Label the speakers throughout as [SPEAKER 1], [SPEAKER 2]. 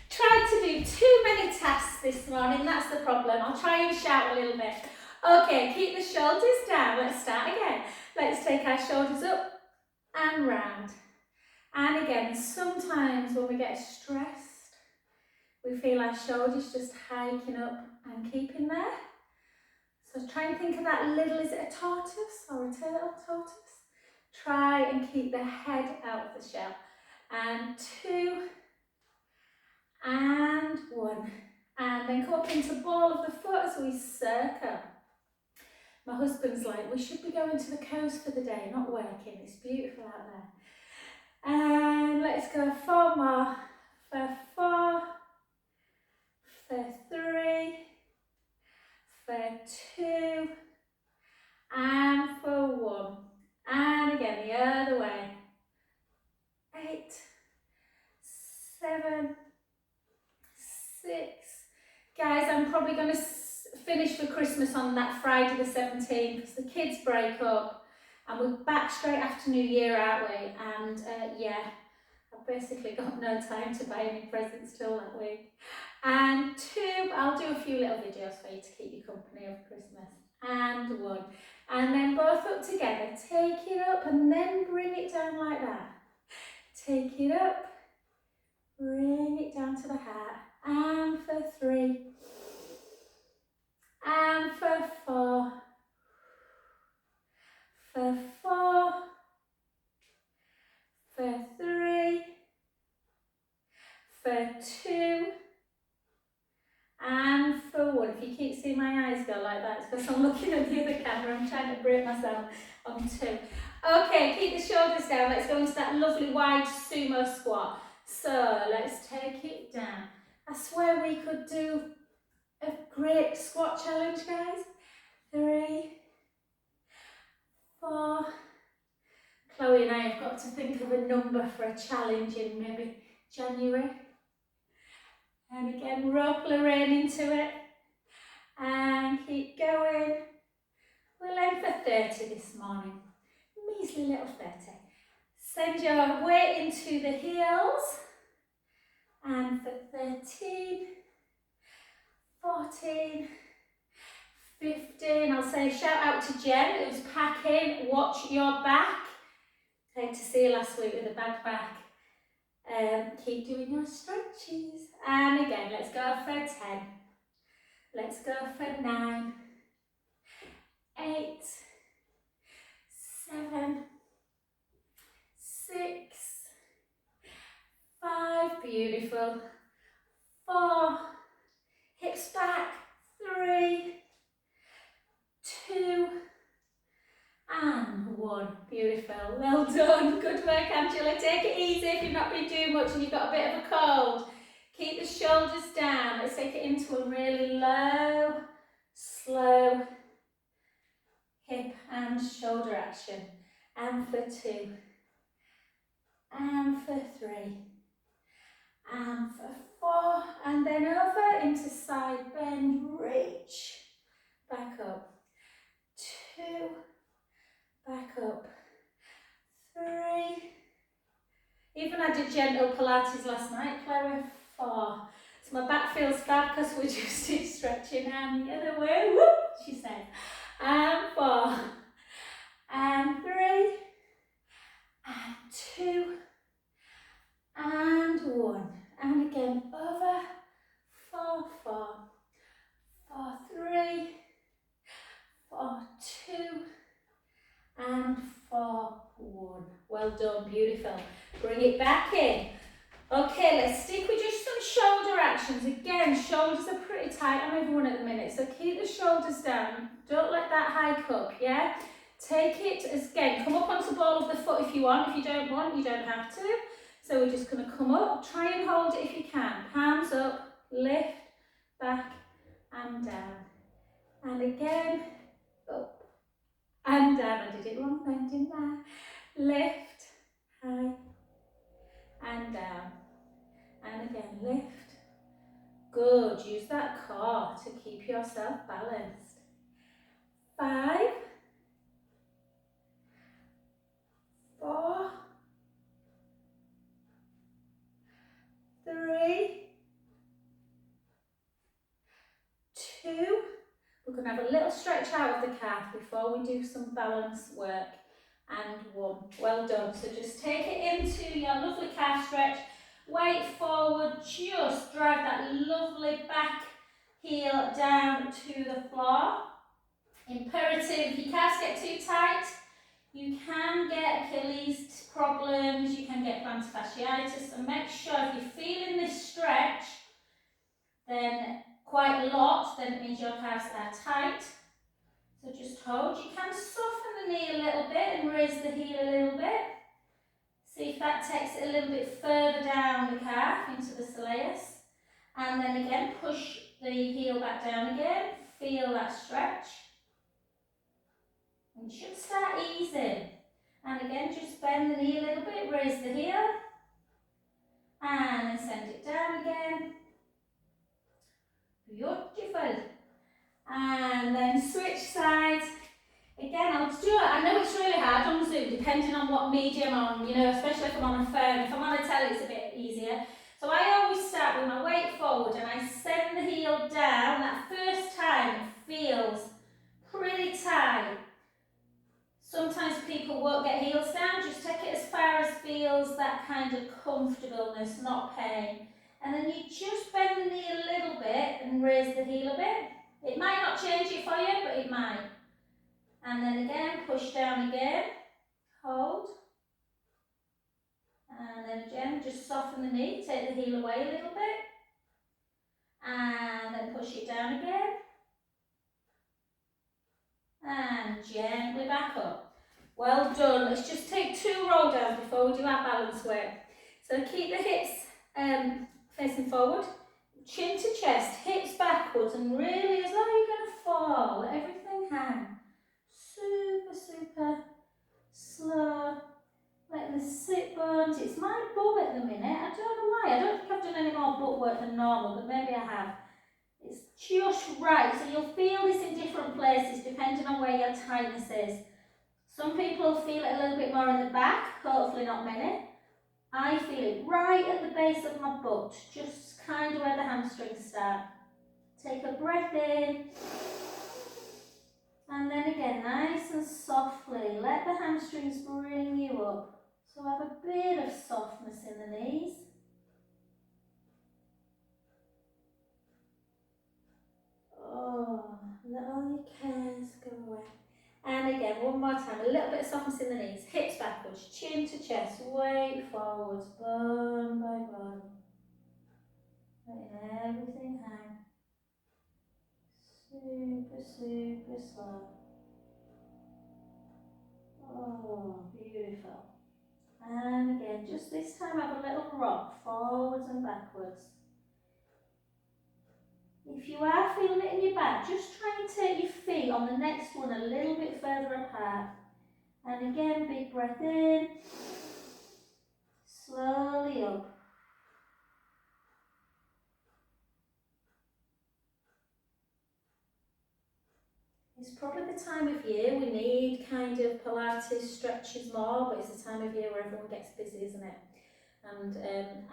[SPEAKER 1] Tried to do too many tasks this morning, that's the problem. I'll try and shout a little bit. Okay, keep the shoulders down. Let's start again. Let's take our shoulders up and round. And again, sometimes when we get stressed, we feel our shoulders just hiking up and keeping there. So try and think of that little, is it a tortoise or a turtle tortoise? Try and keep the head out of the shell. And 2, and 1. And then come up into ball of the foot as we circle. My husband's like, we should be going to the coast for the day, not working. It's beautiful out there. And let's go 4 more. For 4, for 3, for 2, and for 1. And again, the other way. 8, 7, 6. Guys, I'm probably going to finish for Christmas on that Friday the 17th because the kids break up and we're back straight after New Year, aren't we? And yeah, I've basically got no time to buy any presents till that week. And 2, I'll do a few little videos for you to keep you company over Christmas. And 1. And then both up together. Take it up and then bring it down like that. Take it up, bring it down to the heart. And for 3. And for 4. For 4. For 3. For 2. And for 1. If you keep seeing my eyes go like that, it's because I'm looking at the other camera. I'm trying to break myself on 2. Okay, keep the shoulders down. Let's go into that lovely wide sumo squat. So let's take it down. I swear we could do a great squat challenge, guys. 3, 4. Chloe and I have got to think of a number for a challenge in maybe January. And again, rope Lorraine into it. And keep going. We'll aim for 30 this morning. Measly little 30. Send your weight into the heels. And for 13, 14, 15. I'll say shout out to Jen who's packing. Watch your back. Great to see you last week with a bad back. Keep doing your stretches. And again, let's go for 10. Let's go for 9, 8, 7, 6, 5, beautiful. 4, hips back. 3, 2, and 1. Beautiful. Well done. Good work, Angela. Take it easy if you've not been doing much and you've got a bit of a cold. Keep the shoulders down. Let's take it into a really low, slow hip and shoulder action. And for 2. And for 3. And for 4. And then over into side bend. Reach. Back up. 2. Back up. 3. Even I did gentle Pilates last night, Chloe. 4. So my back feels fab because we just did stretching and the other way. Whoop, she said. And 4. And 3. And 2. And 1. And again over. 4, 4. 4, 3. 4, 2. And 4, 1. Well done, beautiful. Bring it back in. Okay, let's stick with just some shoulder actions. Again, shoulders are pretty tight on everyone at the minute, so keep the shoulders down. Don't let that hike up, yeah? Take it as, again, come up onto the ball of the foot if you want. If you don't want, you don't have to. So we're just going to come up. Try and hold it if you can. Palms up, lift, back and down. And again, up and down. I did it wrong then, didn't I? Lift, high, and down. And again, lift. Good. Use that core to keep yourself balanced. 5, 4, 3, going to have a little stretch out of the calf before we do some balance work. And 1. Well done. So just take it into your lovely calf stretch. Weight forward, just drive that lovely back heel down to the floor. Imperative, if your calves get too tight, you can get Achilles problems, you can get plantar fasciitis, so make sure if you're feeling this stretch, then quite a lot, then it means your calves are tight. So just hold. You can soften the knee a little bit and raise the heel a little bit. See if that takes it a little bit further down the calf into the soleus. And then again, push the heel back down again. Feel that stretch. And you should start easing. And again, just bend the knee a little bit, raise the heel. And then send it down again. Beautiful. And then switch sides. Again, I'll do it. I know it's really hard on Zoom, depending on what medium I'm on, you know, especially if I'm on a phone. If I'm on a telly, it's a bit easier. So I always start with my weight forward and I send the heel down. That first time it feels pretty tight. Sometimes people won't get heels down, just take it as far as feels that kind of comfortableness, not pain. And then you just bend the knee a little bit and raise the heel a bit. It might not change it for you, but it might. And then again, push down again, hold. And then again, just soften the knee, take the heel away a little bit. And then push it down again. And gently back up. Well done. Let's just take 2 roll downs before we do our balance work. So keep the hips facing forward, chin to chest, hips backwards, and really as though you're going to fall, let everything hang. Super, super slow. Letting the sit bones. It's my bum at the minute. I don't know why. I don't think I've done any more butt work than normal, but maybe I have. It's just right. So you'll feel this in different places depending on where your tightness is. Some people feel it a little bit more in the back, hopefully not many. I feel it right at the base of my butt, just kind of where the hamstrings start. Take a breath in. And then again, nice and softly, let the hamstrings bring you up. So have a bit of softness in the knees. Oh, let all your cares go away. And again, one more time, a little bit of softness in the knees. Hips backwards, chin to chest, weight forwards, bone by bone. Letting everything hang. Super, super slow. Oh, beautiful. And again, just this time have a little rock, forwards and backwards. If you are feeling it in your back, just try and take your feet on the next one a little bit further apart. And again, big breath in, slowly up. It's probably the time of year we need kind of Pilates stretches more, but it's the time of year where everyone gets busy, isn't it? And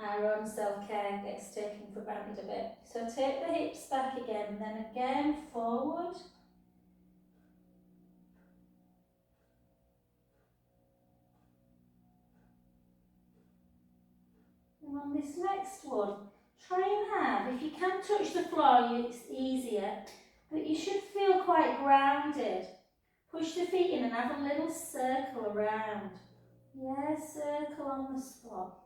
[SPEAKER 1] our own self-care gets taken for granted a bit. So take the hips back again, then again forward. And on this next one, try and have, if you can touch the floor, it's easier, but you should feel quite grounded. Push the feet in and have a little circle around. Yeah, circle on the spot.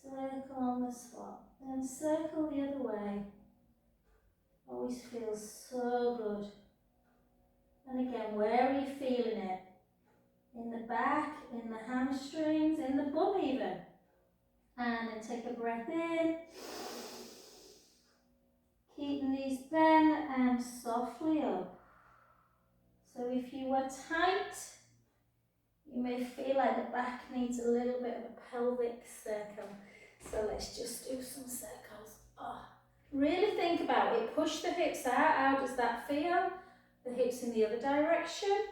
[SPEAKER 1] Circle on the spot. Then circle the other way. Always feels so good. And again, where are you feeling it? In the back, in the hamstrings, in the bum even. And then take a breath in. Keep the knees bent and softly up. So if you were tight, you may feel like the back needs a little bit of a pelvic circle. So let's just do some circles. Oh. Really think about it. Push the hips out. How does that feel? The hips in the other direction.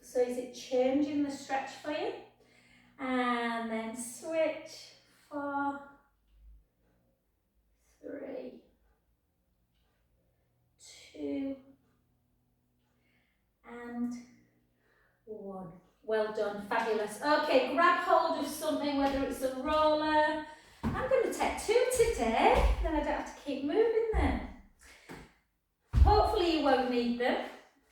[SPEAKER 1] So is it changing the stretch for you? And then switch. 4, 3, 2, done, fabulous. Okay, grab hold of something, whether it's a roller. I'm going to take 2 today, then I don't have to keep moving them. Hopefully you won't need them,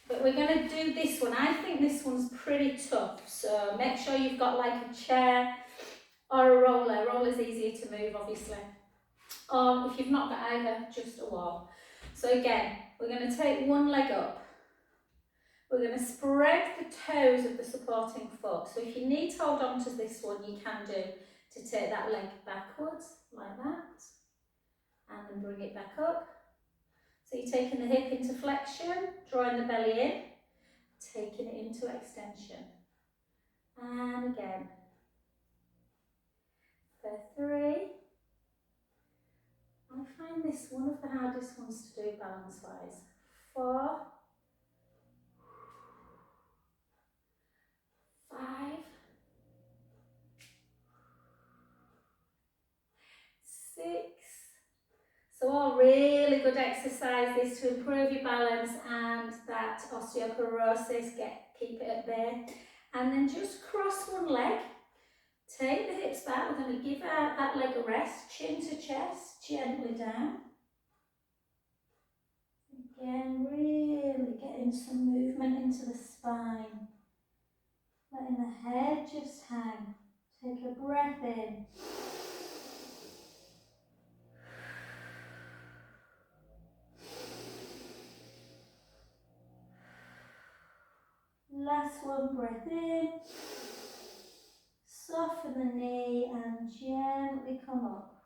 [SPEAKER 1] but we're going to do this one. I think this one's pretty tough, so make sure you've got like a chair or a roller. Roller's easier to move, obviously. Or if you've not got either, just a wall. So again, we're going to take one leg up. We're going to spread the toes of the supporting foot. So if you need to hold on to this one, you can do, to take that leg backwards, like that. And then bring it back up. So you're taking the hip into flexion, drawing the belly in, taking it into extension. And again. For 3. I find this one of the hardest ones to do balance-wise. 4. 5. 6. So all really good exercises to improve your balance and that osteoporosis, keep it at bay. And then just cross one leg, take the hips back, we're going to give that leg a rest, chin to chest, gently down. Again, really getting some movement into the spine. Letting the head just hang. Take a breath in. Last one, breath in. Soften the knee and gently come up.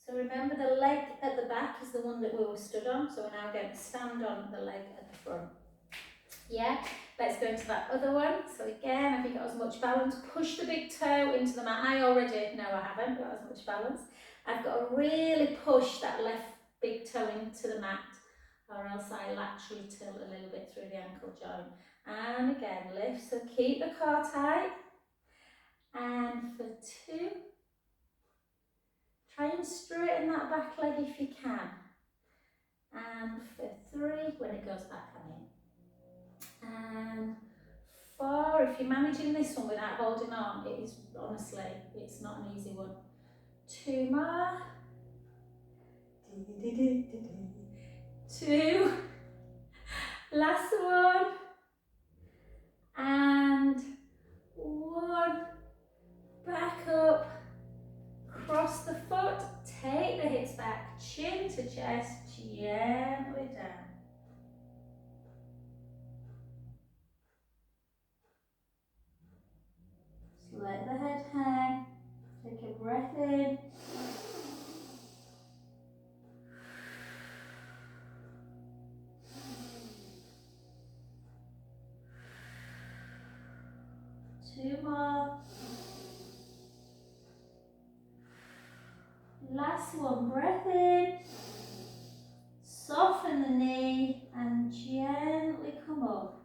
[SPEAKER 1] So remember, the leg at the back is the one that we were stood on, so we're now going to stand on the leg at the front. Yeah, let's go into that other one. So again, have you got as much balance? Push the big toe into the mat. I already know I haven't got as much balance. I've got to really push that left big toe into the mat, or else I laterally tilt a little bit through the ankle joint. And again, lift, so keep the core tight. And for 2, try and straighten that back leg if you can. And for 3, when it goes back, I mean. And 4, if you're managing this one without holding on, it is honestly, it's not an easy one. 2 more. 2. Last one. And 1. Back up. Cross the foot. Take the hips back. Chin to chest. Gently down. Just let the head hang. Take a breath in. 2 more. Last one, breath in. Soften the knee and gently come up.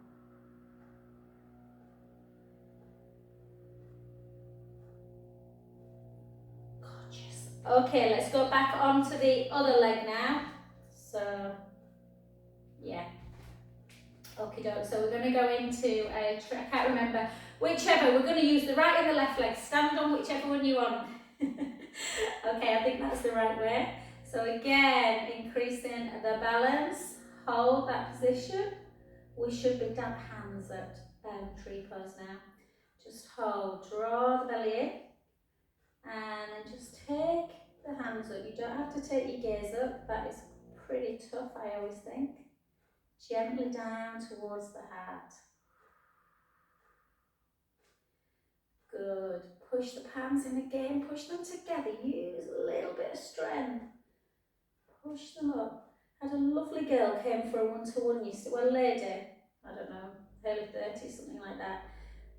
[SPEAKER 1] Gorgeous. Okay, let's go back onto the other leg now. So, yeah. Okie doke. So we're going to go into I can't remember, whichever. We're going to use the right and the left leg. Stand on whichever one you want. Okay, I think that's the right way. So again, increasing the balance. Hold that position. We should be damp hands at tree pose now. Just hold, draw the belly in, and then just take the hands up. You don't have to take your gaze up. That is pretty tough, I always think. Gently down towards the heart. Good. Push the palms in again. Push them together. Use a little bit of strength. Push them up. Had a lovely girl came for a one-to-one yesterday. Well, lady, I don't know, early 30s, something like that.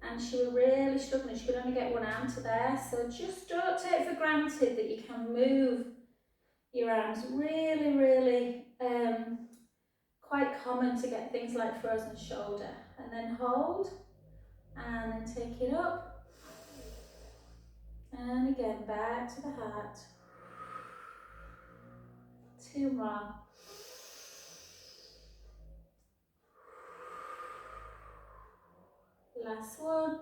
[SPEAKER 1] And she was really struggling. She could only get one arm to there. So just don't take for granted that you can move your arms. Really, really quite common to get things like frozen shoulder. And then hold. And then take it up. And again, back to the heart. 2 more. Last one.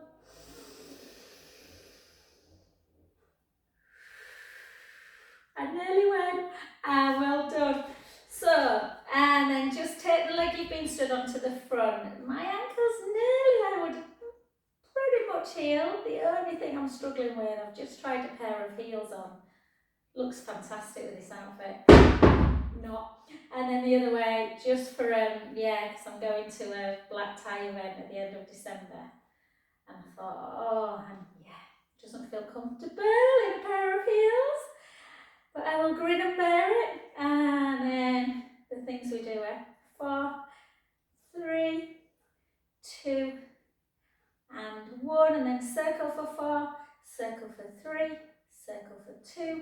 [SPEAKER 1] I nearly went. Well done. So, and then just take the leg you've been stood on to the front. My ankle's nearly, I would pretty much healed. The only thing I'm struggling with, I've just tried a pair of heels on. Looks fantastic with this outfit. Not. And then the other way, just for, yeah, because I'm going to a black tie event at the end of December. And I thought, oh, and yeah, doesn't feel comfortable in a pair of heels. But I will grin and bear it. And then the things we do are 4, 3, 2, and 1. And then circle for 4, circle for 3, circle for 2,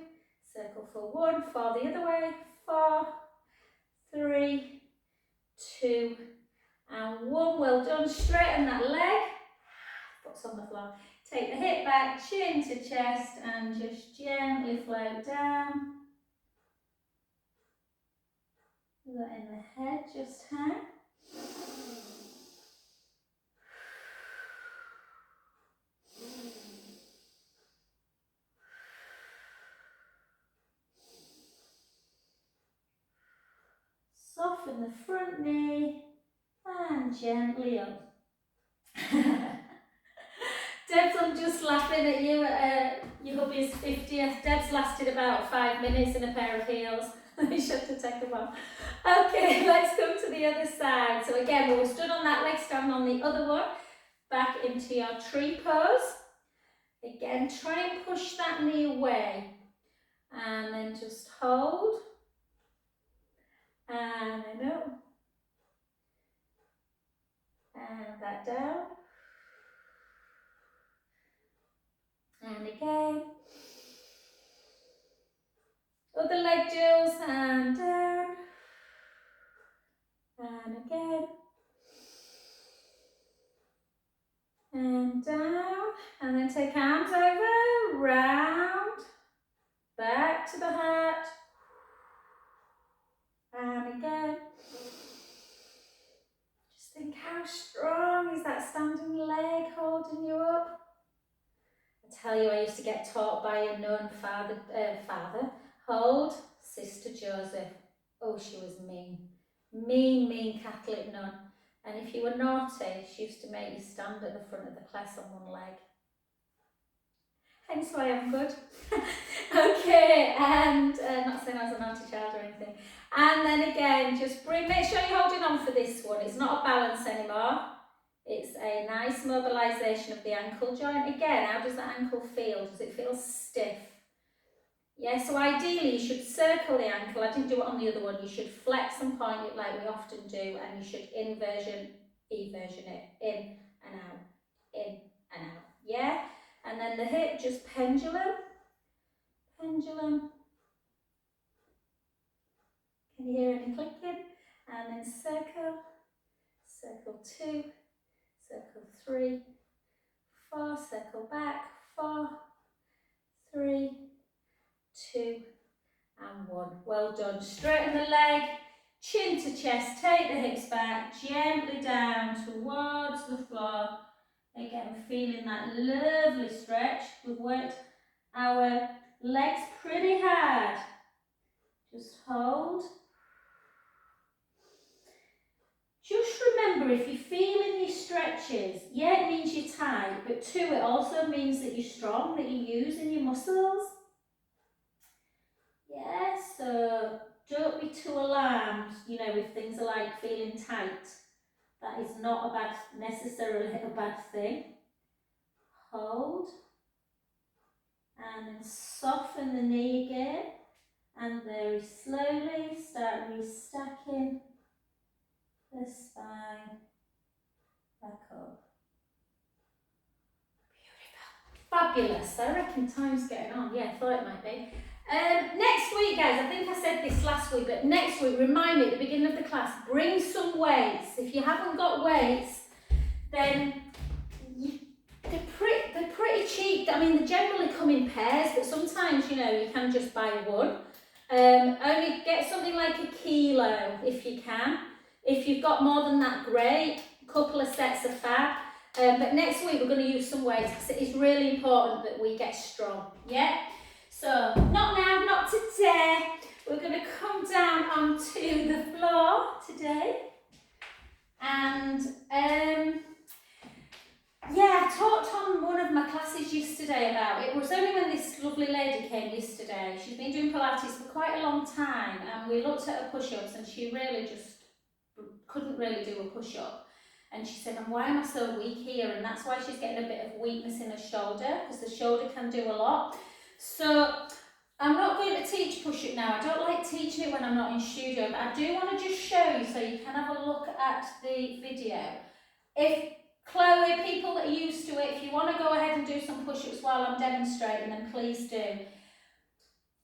[SPEAKER 1] circle for 1. 4 the other way. 4, 3, 2, and 1. Well done. Straighten that leg. Foot's on the floor. Take the hip back, chin to chest, and just gently float down. That in the head, just hang. Soften the front knee and gently up. Debs, I'm just laughing at you at your hubby's 50th. Debs lasted about 5 minutes in a pair of heels. You should have to take them off. Okay, let's come to the other side. So again, we're stood on that leg, stand on the other one. Back into your tree pose. Again, try and push that knee away. And then just hold. And then up. And back down. And again. Other leg jills and down. And again. And down. And then take arms over, round. Back to the heart. And again. Just think how strong is that standing leg holding you up. I tell you, I used to get taught by a nun father, hold Sister Joseph. Oh, she was mean. Mean Catholic nun. And if you were naughty, she used to make you stand at the front of the class on one leg. Hence why I'm good. Okay, and not saying I was a naughty child or anything. And then again, just make sure you're holding on for this one. It's not a balance anymore. It's a nice mobilisation of the ankle joint. Again, how does the ankle feel? Does it feel stiff? Yeah, so ideally you should circle the ankle. I didn't do it on the other one. You should flex and point it like we often do, and you should eversion it. In and out, in and out. Yeah? And then the hip, just pendulum. Pendulum. Can you hear any clicking? And then circle. Circle 2. Circle 3. 4. Circle back. 4. 3. 2. And 1. Well done. Straighten the leg, chin to chest, take the hips back, gently down towards the floor. Again, feeling that lovely stretch. We've worked our legs pretty hard. Just hold. Just remember, if you're feeling these stretches, yeah, it means you're tight, but 2, it also means that you're strong, that you're using your muscles. Yeah, so don't be too alarmed, if things are like feeling tight. That is not necessarily a bad thing. Hold. And then soften the knee again. And very slowly start restacking the spine back up. Beautiful. Fabulous. I reckon time's getting on. Yeah, I thought it might be. Next week, guys, I think I said this last week, but next week, remind me at the beginning of the class, bring some weights. If you haven't got weights, then they're pretty cheap. I mean, they generally come in pairs, but sometimes, you can just buy one. Only get something like 1 kilo if you can. If you've got more than that, great. A couple of sets of fab. But next week we're going to use some weights because it is really important that we get strong, yeah? So, not now, not today. We're going to come down onto the floor today. And, yeah, I talked on one of my classes yesterday about it. It was only when this lovely lady came yesterday. She's been doing Pilates for quite a long time, and we looked at her push-ups and she really just couldn't really do a push-up. And she said, and why am I so weak here? And that's why she's getting a bit of weakness in her shoulder, because the shoulder can do a lot. So I'm not going to teach push-up now. I don't like teaching it when I'm not in studio, but I do want to just show you so you can have a look at the video. If Chloe, people that are used to it, if you want to go ahead and do some push-ups while I'm demonstrating, then please do.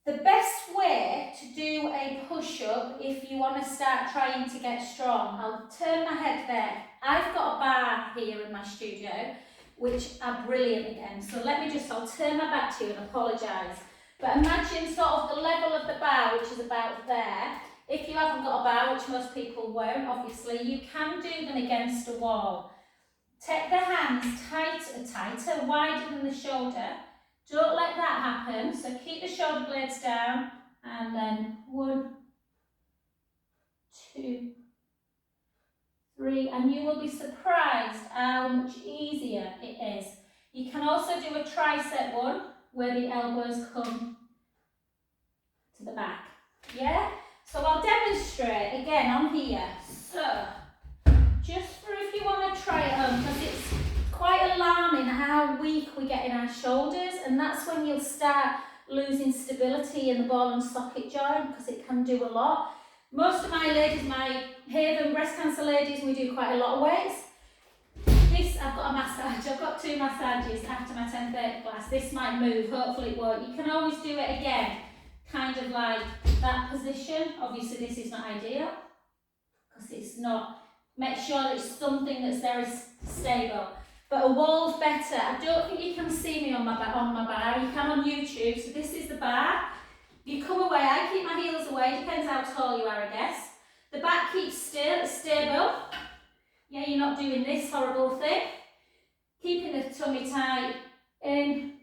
[SPEAKER 1] The best way to do a push-up, if you want to start trying to get strong, I'll turn my head there. I've got a bar here in my studio, which are brilliant again. So I'll turn my back to you and apologise. But imagine sort of the level of the bar, which is about there. If you haven't got a bar, which most people won't, obviously, you can do them against a wall. Take the hands tighter, wider than the shoulder. Don't let that happen, so keep the shoulder blades down, and then 1, 2, 3, and you will be surprised how much easier it is. You can also do a tricep one, where the elbows come to the back, yeah? So I'll demonstrate again on here. So, just for if you want to try it home, because it's quite alarming how weak we get in our shoulders, and that's when you'll start losing stability in the ball and socket joint, because it can do a lot. Most of my ladies, my Haven breast cancer ladies, we do quite a lot of weights. This, I've got a massage, I've got 2 massages after my 10:30 class. This might move, hopefully it won't. You can always do it again, kind of like that position. Obviously this is not ideal, because it's not. Make sure that it's something that's very stable. But a wall's better. I don't think you can see me on my bar. You can on YouTube. So this is the bar. You come away. I keep my heels away. Depends how tall you are, I guess. The back keeps still. It's stable. Yeah, you're not doing this horrible thing. Keeping the tummy tight in.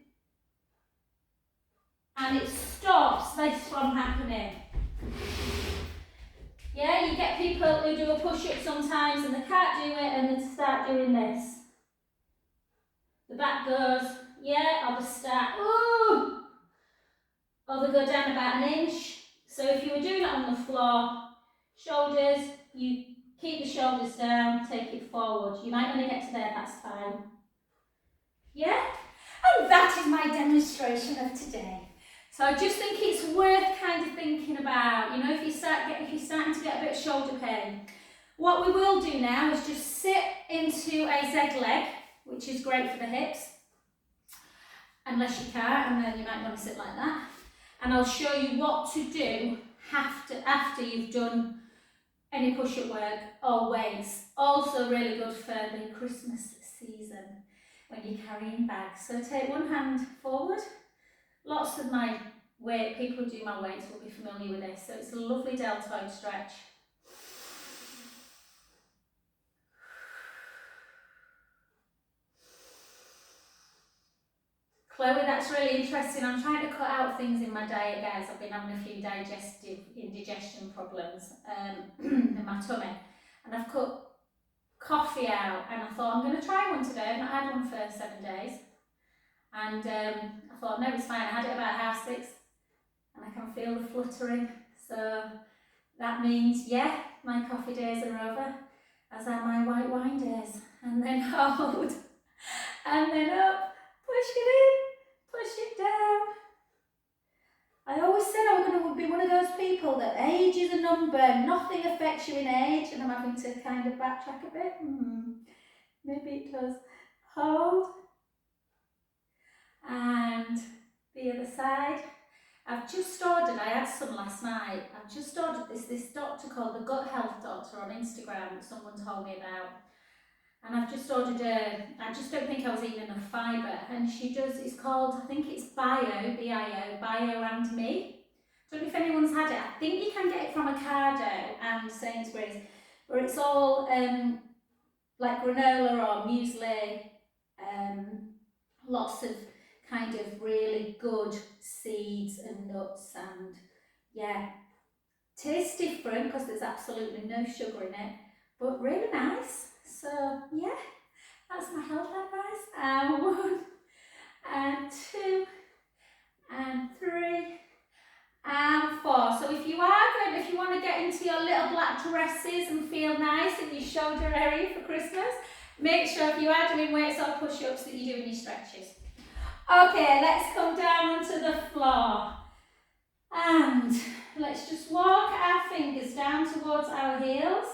[SPEAKER 1] And it stops this from happening. Yeah, you get people who do a push-up sometimes and they can't do it and they start doing this. The back goes, yeah, or they start, ooh, or they go down about 1 inch. So if you were doing it on the floor, shoulders, you keep the shoulders down, take it forward. You might want to get to there, that's fine. Yeah? And that is my demonstration of today. So I just think it's worth kind of thinking about, you know, if you're starting to get a bit of shoulder pain. What we will do now is just sit into a Z leg, which is great for the hips, unless you can't, and then you might want to sit like that. And I'll show you what to do after you've done any push-up work or weights. Also really good for the Christmas season when you're carrying bags. So take one hand forward. Lots of my people who do my weights will be familiar with this. So it's a lovely deltoid stretch. Chloe, that's really interesting. I'm trying to cut out things in my diet, guys. I've been having a few indigestion problems in my tummy. And I've cut coffee out, and I thought I'm going to try one today. I've not had one for 7 days. And I thought, no, it's fine. I had it about 6:30 and I can feel the fluttering. So that means, yeah, my coffee days are over, as are my white wine days. And then hold, and then up, push it in, push it down. I always said I was going to be one of those people that age is a number, nothing affects you in age, and I'm having to kind of backtrack a bit. Maybe it does. Hold. And the other side. I've just ordered, I had some last night, I've just ordered this doctor called the Gut Health Doctor on Instagram that someone told me about. And I've just ordered I just don't think I was eating enough fibre. And she does, it's called, I think it's Bio, B-I-O, Bio and Me. I don't know if anyone's had it. I think you can get it from Ocado and Sainsbury's, where it's all like granola or muesli, lots of kind of really good seeds and nuts, and yeah, tastes different because there's absolutely no sugar in it, but really nice. So yeah, that's my health advice. And 1 and 2 and 3 and 4. So if you want to get into your little black dresses and feel nice in your shoulder area for Christmas, make sure if you are doing weights or push-ups that you're doing your stretches. Okay, let's come down onto the floor. And let's just walk our fingers down towards our heels.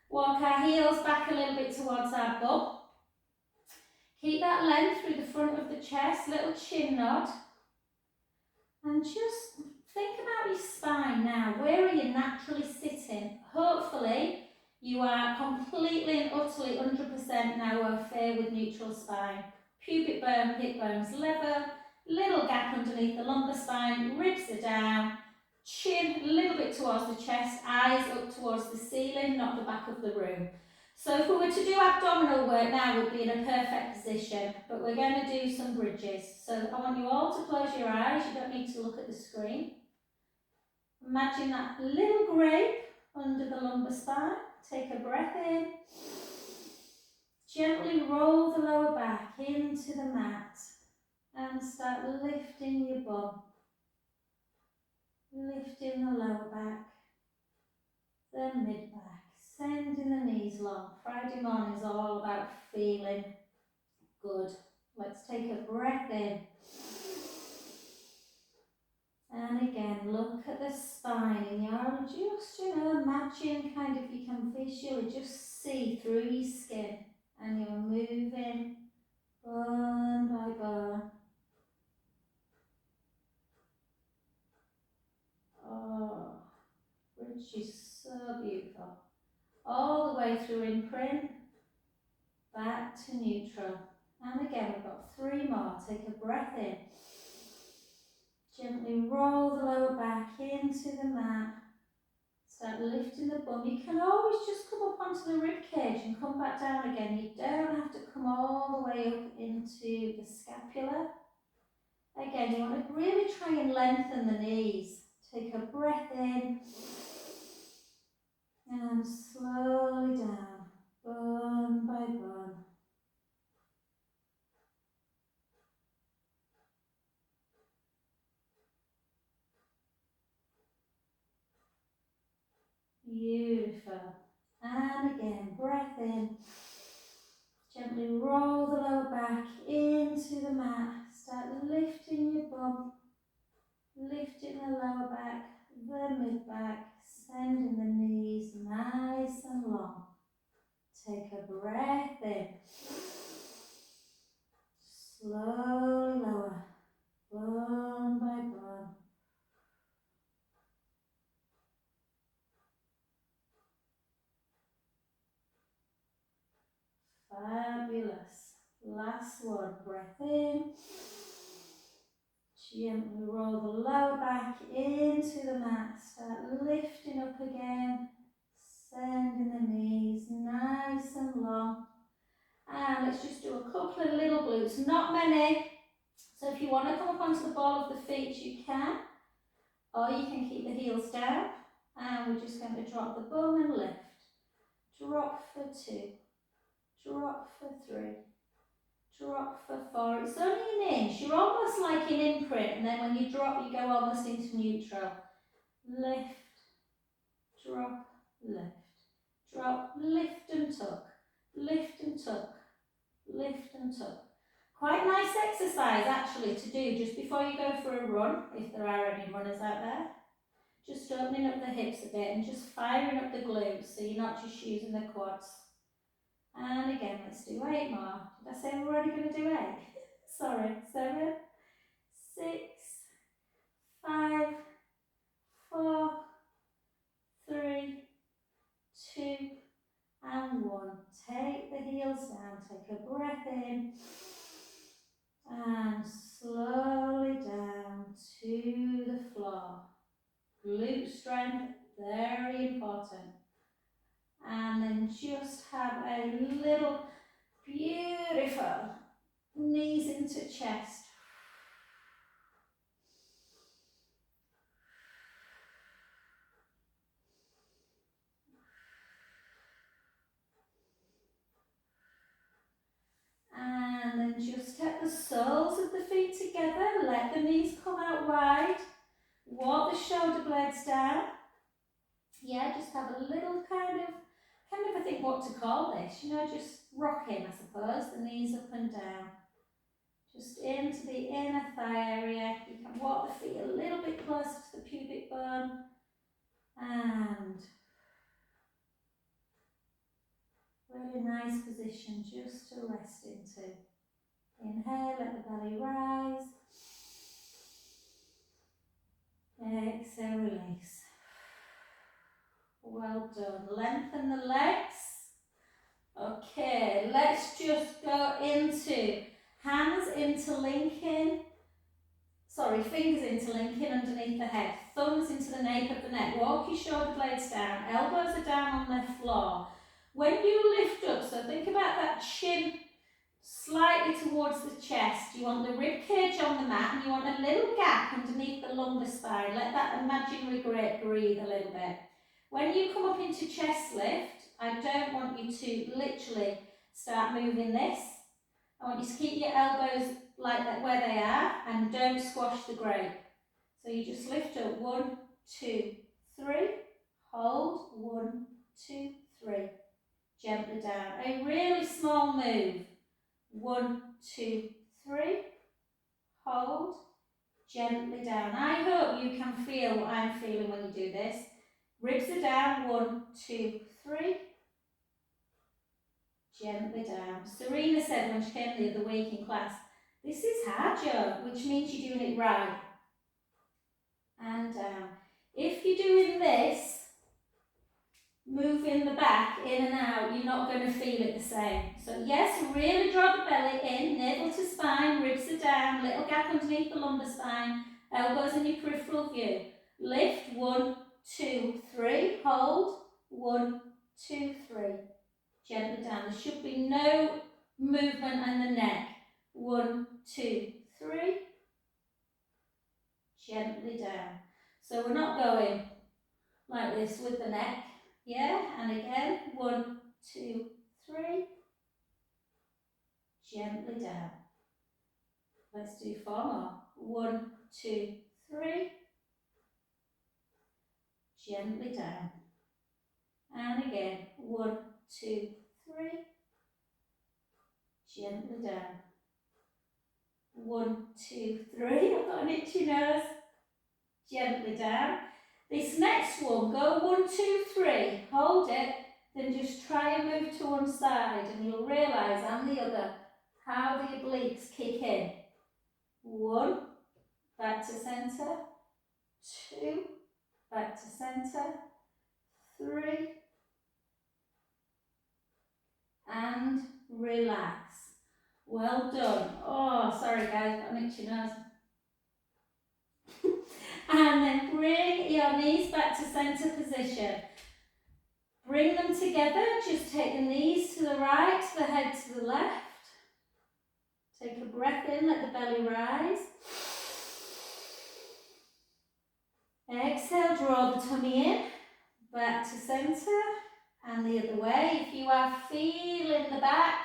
[SPEAKER 1] Walk our heels back a little bit towards our bum. Keep that length through the front of the chest, little chin nod. And just think about your spine now. Where are you naturally sitting? Hopefully you are completely and utterly 100% now au fait with neutral spine. Pubic bone, hip bones level, little gap underneath the lumbar spine, ribs are down, chin a little bit towards the chest, eyes up towards the ceiling, not the back of the room. So if we were to do abdominal work now, we'd be in a perfect position, but we're going to do some bridges. So I want you all to close your eyes, you don't need to look at the screen. Imagine that little grape under the lumbar spine. Take a breath in. Gently roll the lower back into the mat and start lifting your bum. Lifting the lower back, the mid back, sending the knees long. Friday morning is all about feeling good. Let's take a breath in. And again, look at the spine and you're just, imagine kind of you can visually just see through your skin and you're moving bone by bone. Oh, which is so beautiful. All the way through imprint, back to neutral. And again, we've got 3 more. Take a breath in. Gently roll the lower back into the mat. Start lifting the bum. You can always just come up onto the rib cage and come back down again. You don't have to come all the way up into the scapula. Again, you want to really try and lengthen the knees. Take a breath in and slowly down, bone by bone. Beautiful. And again, breath in. Gently roll the lower back into the mat. Start lifting your bum, lifting the lower back, the mid back, sending the knees nice and long. Take a breath in. Slowly lower, bone by bone. Fabulous. Last one, breath in. Gently roll the lower back into the mat. Start lifting up again. Sending the knees nice and long. And let's just do a couple of little glutes, not many. So if you want to come up onto the ball of the feet, you can. Or you can keep the heels down. And we're just going to drop the bum and lift. Drop for 2. Drop for 3. Drop for 4. It's only an inch. You're almost like an imprint, and then when you drop, you go almost into neutral. Lift, drop, lift, drop, lift and tuck, lift and tuck, lift and tuck. Quite nice exercise actually to do just before you go for a run, if there are any runners out there. Just opening up the hips a bit and just firing up the glutes so you're not just using the quads. And again, let's do 8 more. Did I say we were only going to do 8? Sorry, 7, 6, 5, 4, 3, 2, and 1. Take the heels down, take a breath in, and slowly down to the floor. Glute strength, very important. And then just have a little beautiful knees into chest. And then just take the soles of the feet together, let the knees come out wide, walk the shoulder blades down. Yeah, just have a little kind of, I can't ever think what to call this, you know, just rocking, I suppose, the knees up and down. Just into the inner thigh area. You can walk the feet a little bit closer to the pubic bone. And really nice position just to rest into. Inhale, let the belly rise. Exhale, release. Well done. Lengthen the legs. Okay, let's just go into hands interlinking. Sorry, fingers interlinking underneath the head. Thumbs into the nape of the neck. Walk your shoulder blades down. Elbows are down on the floor. When you lift up, so think about that chin slightly towards the chest. You want the rib cage on the mat and you want a little gap underneath the lumbar spine. Let that imaginary grate breathe a little bit. When you come up into chest lift, I don't want you to literally start moving this. I want you to keep your elbows like that where they are and don't squash the grape. So you just lift up 1, 2, 3, hold 1, 2, 3, gently down. A really small move. 1, 2, 3, hold, gently down. I hope you can feel what I'm feeling when you do this. Ribs are down, 1, 2, 3, gently down. Serena said when she came the other week in class, this is hard, Joe, which means you're doing it right. And down. If you're doing this, moving the back in and out, you're not going to feel it the same. So yes, really draw the belly in, navel to spine, ribs are down, little gap underneath the lumbar spine, elbows in your peripheral view. Lift, 1, 2, 3, hold, 1, 2, 3. Gently down. There should be no movement in the neck. 1, 2, 3. Gently down. So we're not going like this with the neck. Yeah, and again, 1, 2, 3. Gently down. Let's do 4 more. 1, 2, 3. Gently down. And again, 1, 2, 3. Gently down. 1, 2, 3. I've got an itchy nose. Gently down. This next one, go 1, 2, 3. Hold it. Then just try and move to one side and you'll realise, and the other, how the obliques kick in. 1, back to centre. 2, back to centre. 3, and relax. Well done. Oh, sorry guys, got an itchy nose. And then bring your knees back to centre position. Bring them together. Just take the knees to the right, the head to the left. Take a breath in, let the belly rise. Exhale, draw the tummy in, back to centre and the other way. If you are feeling the back,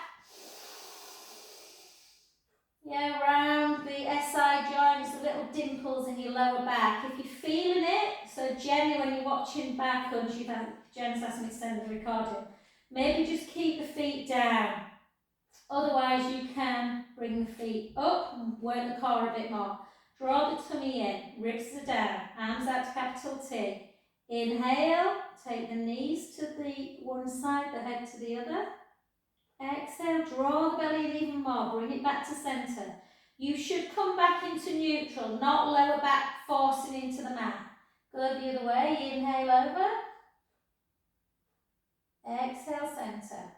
[SPEAKER 1] yeah, around the SI joints, the little dimples in your lower back. If you're feeling it, so Jenny, when you're watching back, or Jen's asked me to send the recording, maybe just keep the feet down. Otherwise, you can bring the feet up and work the core a bit more. Draw the tummy in, ribs are down, arms out to capital T. Inhale, take the knees to the one side, the head to the other. Exhale, draw the belly in even more, bring it back to centre. You should come back into neutral, not lower back forcing into the mat. Go the other way, inhale over. Exhale, centre.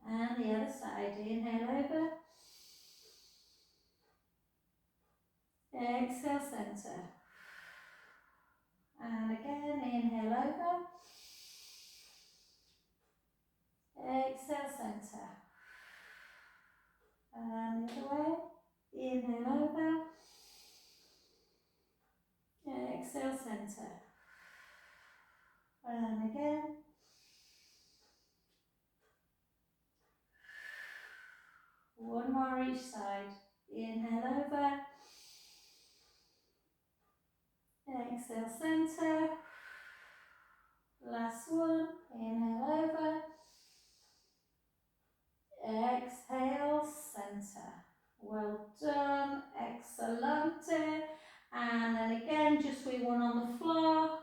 [SPEAKER 1] And the other side, inhale over. Exhale, centre. And again, inhale over. Exhale, centre. And the other way. Inhale over. Exhale, centre. And again. One more each side. Inhale over. Exhale, centre. Last one. Inhale over. Exhale, centre. Well done. Excellente. And then again, just we one on the floor.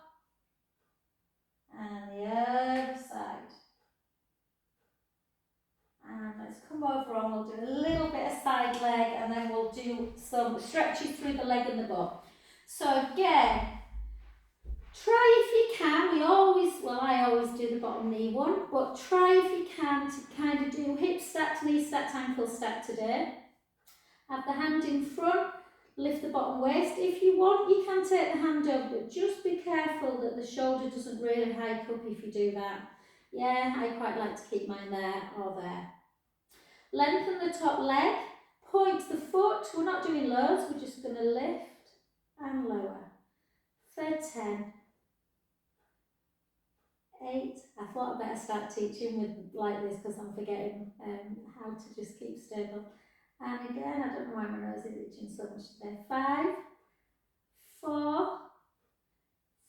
[SPEAKER 1] And the other side. And let's come over and we'll do a little bit of side leg and then we'll do some stretches through the leg and the butt. So again, try if you can, I always do the bottom knee one, but try if you can to kind of do hip stacked, knee stacked, ankle stacked today. Have the hand in front, lift the bottom waist. If you want, you can take the hand over, but just be careful that the shoulder doesn't really hike up if you do that. Yeah, I quite like to keep mine there or there. Lengthen the top leg, point the foot. We're not doing loads, we're just going to lift and lower. For 10. 8. I thought I'd better start teaching with like this because I'm forgetting how to just keep stable. And again, I don't know why my nose is itching so much today. 5, 4,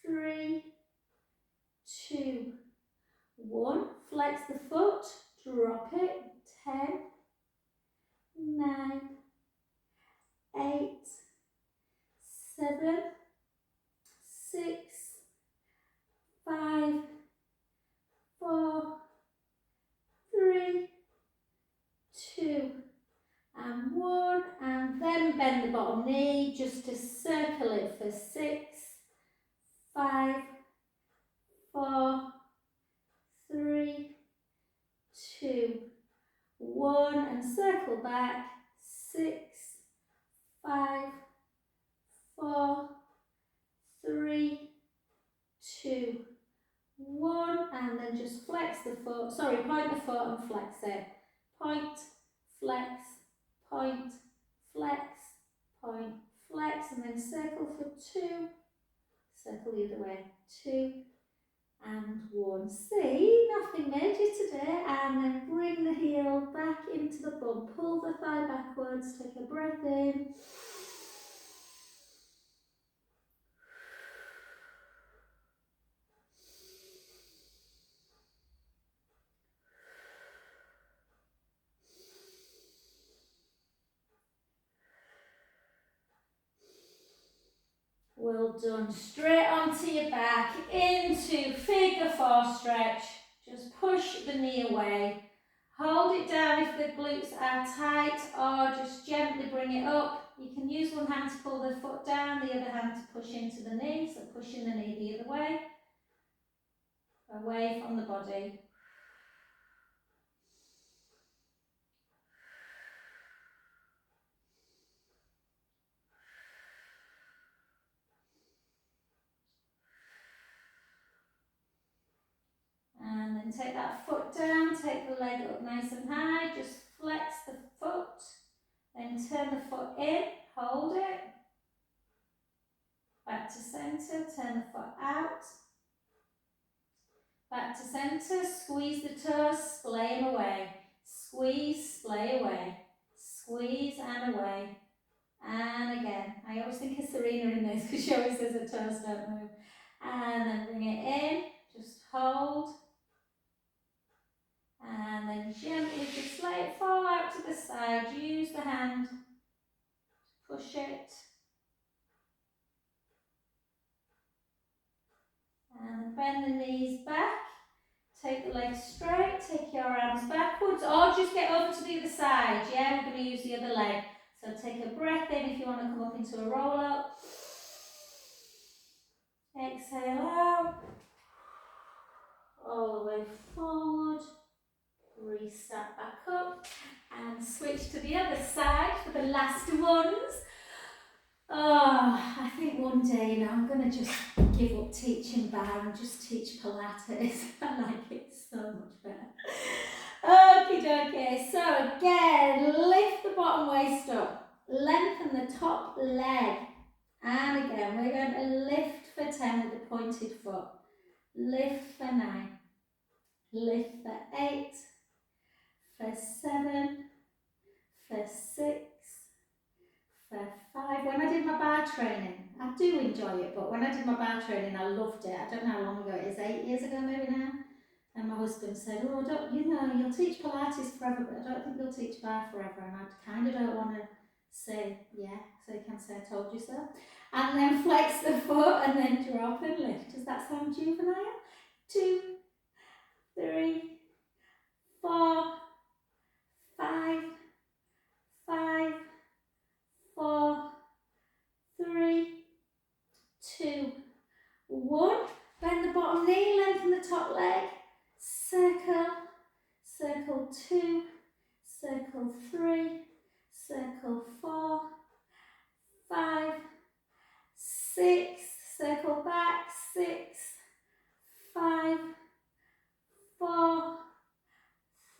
[SPEAKER 1] 3, 2, 1. Flex the foot, drop it. 10, 9, 8, 7, 6, 5, 4, 3, 2, and 1, and then bend the bottom knee just to circle it for 6, 5, 4, 3, 2, 1, and circle back, 6, 5, 4, 3, 2, 1, and then just flex the foot, point the foot and flex it. Point, flex, point, flex, point, flex, and then circle for 2, circle the other way, 2, and 1. See, nothing major today, and then bring the heel back into the bum, pull the thigh backwards, take a breath in. Well done. Straight onto your back, into figure 4 stretch. Just push the knee away. Hold it down if the glutes are tight, or just gently bring it up. You can use one hand to pull the foot down, the other hand to push into the knee, so pushing the knee the other way, away from the body. And then take that foot down, take the leg up nice and high, just flex the foot, then turn the foot in, hold it, back to centre, turn the foot out, back to centre, squeeze the toes, splay them away, squeeze, splay away, squeeze and away, and again. I always think of Serena in this because she always says her toes don't move, and then bring it in, just hold, and then gently just let it fall out to the side. Use the hand to push it. And bend the knees back. Take the legs straight. Take your arms backwards. Or just get over to the other side. Yeah, we're going to use the other leg. So take a breath in if you want to come up into a roll up. Exhale out. All the way forward. Reset back up and switch to the other side for the last ones. Oh, I think one day now I'm going to just give up teaching bar and just teach Pilates. I like it so much better. Okie dokie. So again, lift the bottom waist up. Lengthen the top leg. And again, we're going to lift for 10 with the pointed foot. Lift for 9. Lift for 8. For 7. For 6. For 5. When I did my bar training, I do enjoy it, but when I did my bar training, I loved it. I don't know how long ago it is, 8 years ago maybe now. And my husband said, oh, don't, you know, you'll teach Pilates forever, but I don't think you'll teach bar forever. And I kind of don't want to say, yeah, so you can say I told you so. And then flex the foot and then drop and lift. Does that sound juvenile? 2, 3, 4, 5, 5, 4, 3, 2, 1. Bend the bottom knee, lengthen the top leg. Circle, circle 2, circle 3, circle 4, 5, 6, circle back, 6, 5, 4,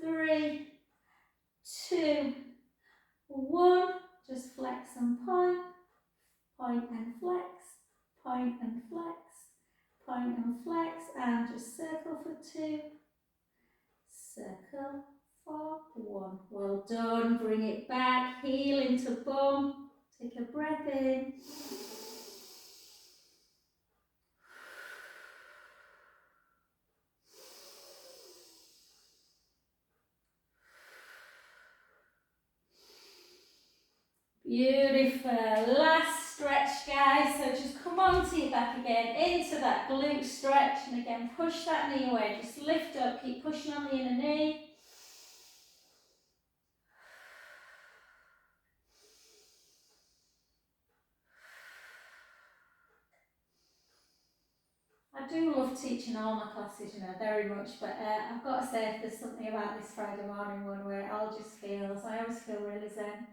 [SPEAKER 1] 3, 2, 1. Just flex and point, point and flex, point and flex, point and flex, and just circle for 2, circle for 1. Well done. Bring it back, heel into bum. Take a breath in. Beautiful. Last stretch, guys. So just come onto your back again, into that glute stretch, and again push that knee away. Just lift up, keep pushing on the inner knee. I do love teaching all my classes, you know, very much, but I've got to say there's something about this Friday morning one where it all just feels, I always feel really zen.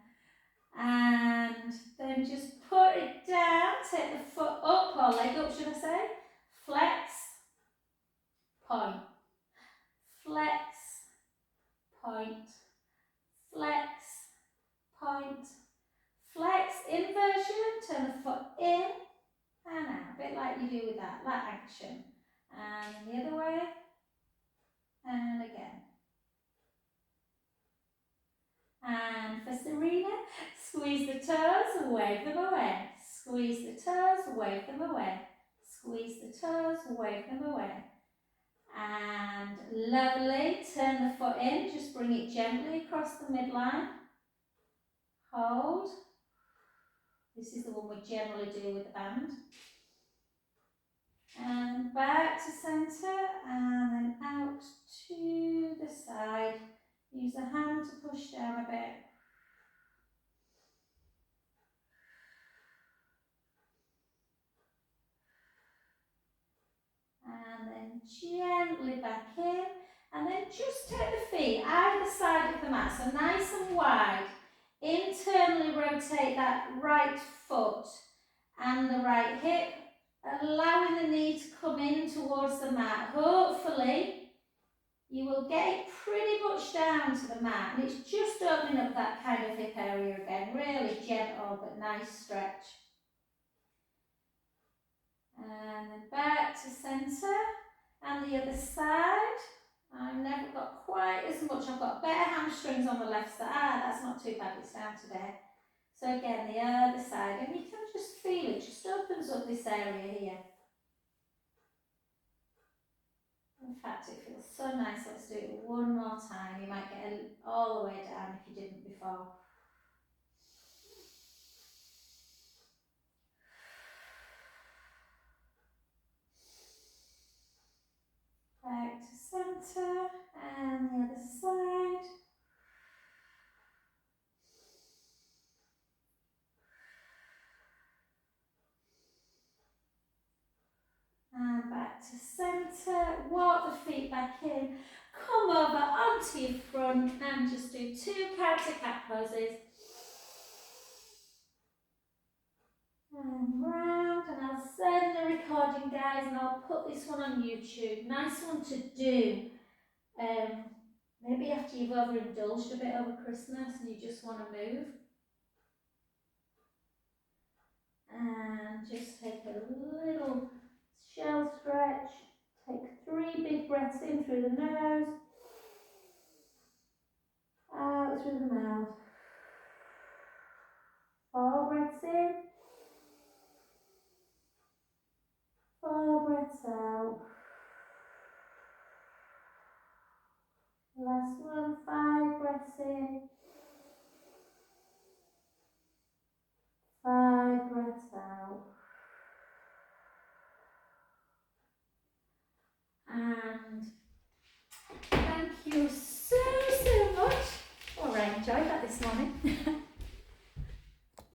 [SPEAKER 1] And then just put it down, take the foot up, or leg up should I say, flex, point, flex, point, flex, point, flex, inversion, turn the foot in and out, a bit like you do with that action. And the other way, and again. And for Serena, squeeze the toes, wave them away. Squeeze the toes, wave them away. Squeeze the toes, wave them away. And lovely, turn the foot in, just bring it gently across the midline. Hold. This is the one we generally do with the band. And back to centre, and then out to the side. Use the hand to push down a bit. And then gently back in, and then just take the feet either side of the mat, so nice and wide. Internally rotate that right foot and the right hip, allowing the knee to come in towards the mat. Hopefully you will get it pretty much down to the mat, and it's just opening up that kind of hip area again, really gentle but nice stretch. And then back to centre, and the other side. I've never got quite as much, I've got better hamstrings on the left side. That's not too bad, it's down today. So again, the other side, and you can just feel it, just opens up this area here. In fact, it feels so nice. Let's do it one more time. You might get it all the way down if you didn't before. Back to centre, and the other side. And back to centre, walk the feet back in, come over onto your front and just do 2 counter cat poses. And round, and I'll send the recording, guys, and I'll put this one on YouTube. Nice one to do. Maybe after you've overindulged a bit over Christmas and you just want to move. And just take a little shell stretch. Take 3 big breaths in through the nose, out through the mouth. 4 breaths in, 4 breaths out.